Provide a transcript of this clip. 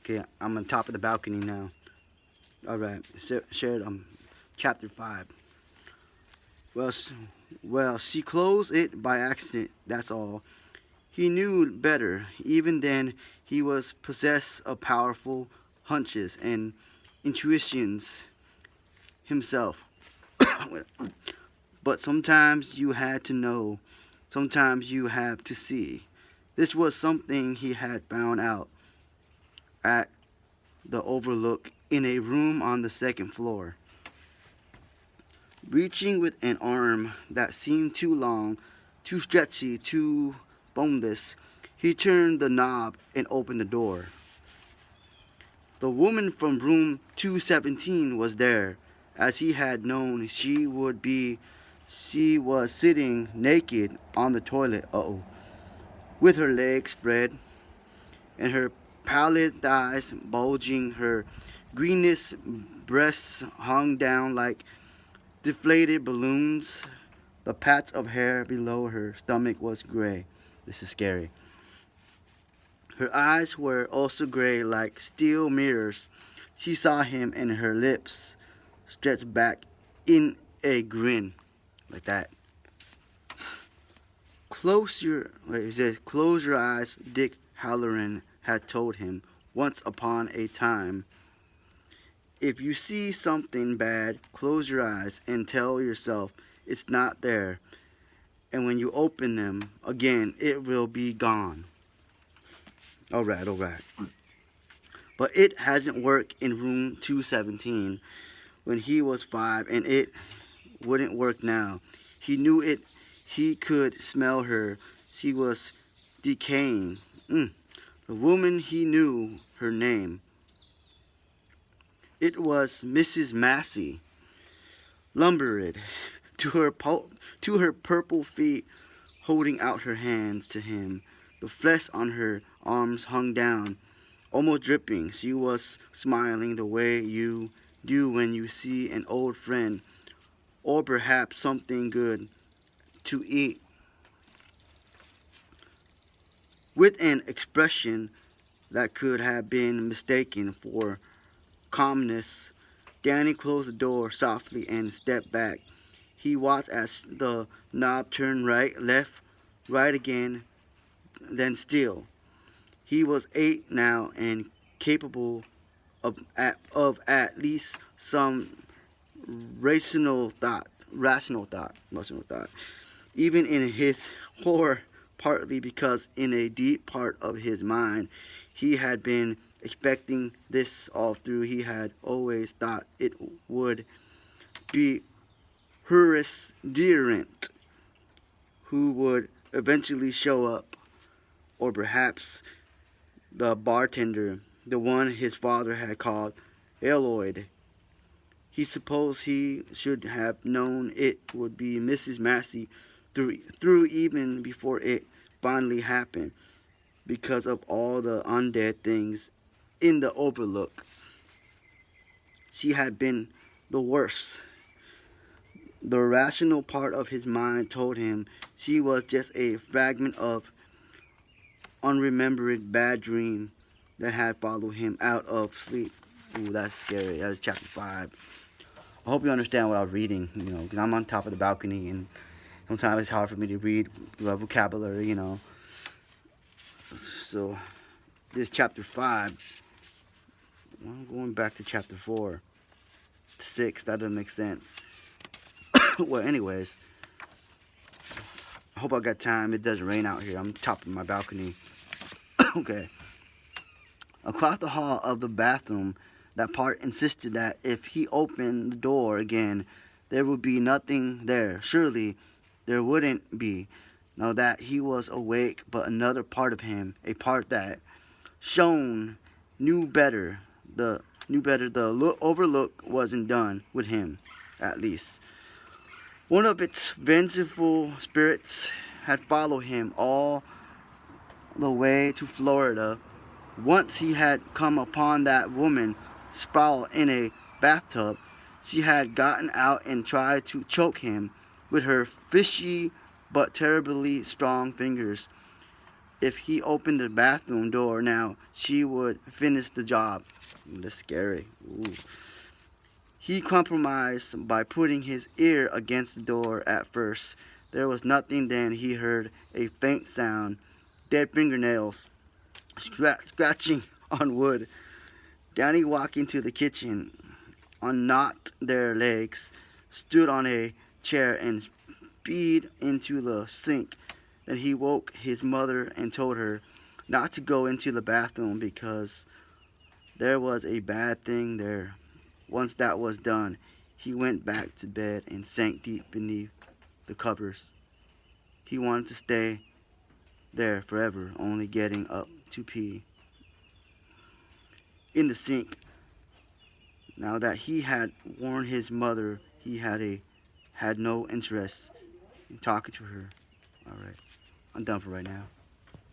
Okay, I'm on top of the balcony now. Alright, shared chapter 5. Well, well, she closed it by accident, that's all. He knew better. Even then, he was possessed of powerful hunches and intuitions himself. But sometimes you had to know, sometimes you have to see. This was something he had found out at the Overlook in a room on the second floor. Reaching with an arm that seemed too long, too stretchy, too boneless, he turned the knob and opened the door. The woman from room 217 was there, as he had known she would be. She was sitting naked on the toilet, with her legs spread and her pallid thighs bulging. Her greenish breasts hung down like deflated balloons. The patch of hair below her stomach was gray. This is scary. Her eyes were also gray like steel mirrors. She saw him and her lips stretched back in a grin like that. Close your eyes, Dick Halloran had told him once upon a time. If you see something bad, close your eyes and tell yourself it's not there. And when you open them again, it will be gone. Alright. But it hasn't worked in room 217 when he was 5, and it wouldn't work now. He knew it. He could smell her. She was decaying. The woman, he knew her name. It was Mrs. Massey. Lumbered to her purple feet, holding out her hands to him. The flesh on her arms hung down, almost dripping. She was smiling the way you do when you see an old friend, or perhaps something good to eat. With an expression that could have been mistaken for calmness, Danny closed the door softly and stepped back. He watched as the knob turned right, left, right again, then still. He was 8 now and capable of at least some rational thought, even in his horror, partly because in a deep part of his mind he had been expecting this all through. He had always thought it would be Horace Deerant who would eventually show up, or perhaps the bartender, the one his father had called Eloyd. He supposed he should have known it would be Mrs. Massey through even before it finally happened, because of all the undead things in the Overlook. She had been the worst. The rational part of his mind told him she was just a fragment of unremembered bad dream that had followed him out of sleep. Ooh, that's scary. That was chapter 5. I hope you understand what I was reading, because I'm on top of the balcony and sometimes it's hard for me to read the vocabulary. So, this chapter 5. I'm going back to chapter 4 to 6. That doesn't make sense. Well, anyways, I hope I got time. It doesn't rain out here. I'm top of my balcony. Okay. Across the hall of the bathroom, that part insisted that if he opened the door again, there would be nothing there. Surely there wouldn't be. Now that he was awake, but another part of him, a part that shone, knew better. The Overlook wasn't done with him, at least. One of its vengeful spirits had followed him all the way to Florida. Once he had come upon that woman sprawled in a bathtub. She had gotten out and tried to choke him with her fishy but terribly strong fingers. if he opened the bathroom door now, she would finish the job. That's scary. Ooh. He compromised by putting his ear against the door at first. There was nothing. Then he heard a faint sound, dead fingernails, scratching on wood. Danny walked into the kitchen, unknotted their legs, stood on a chair, and peed into the sink. Then he woke his mother and told her not to go into the bathroom because there was a bad thing there. Once that was done, he went back to bed and sank deep beneath the covers. He wanted to stay there forever, only getting up to pee in the sink. Now that he had warned his mother, he had no interest in talking to her. All right, I'm done for right now.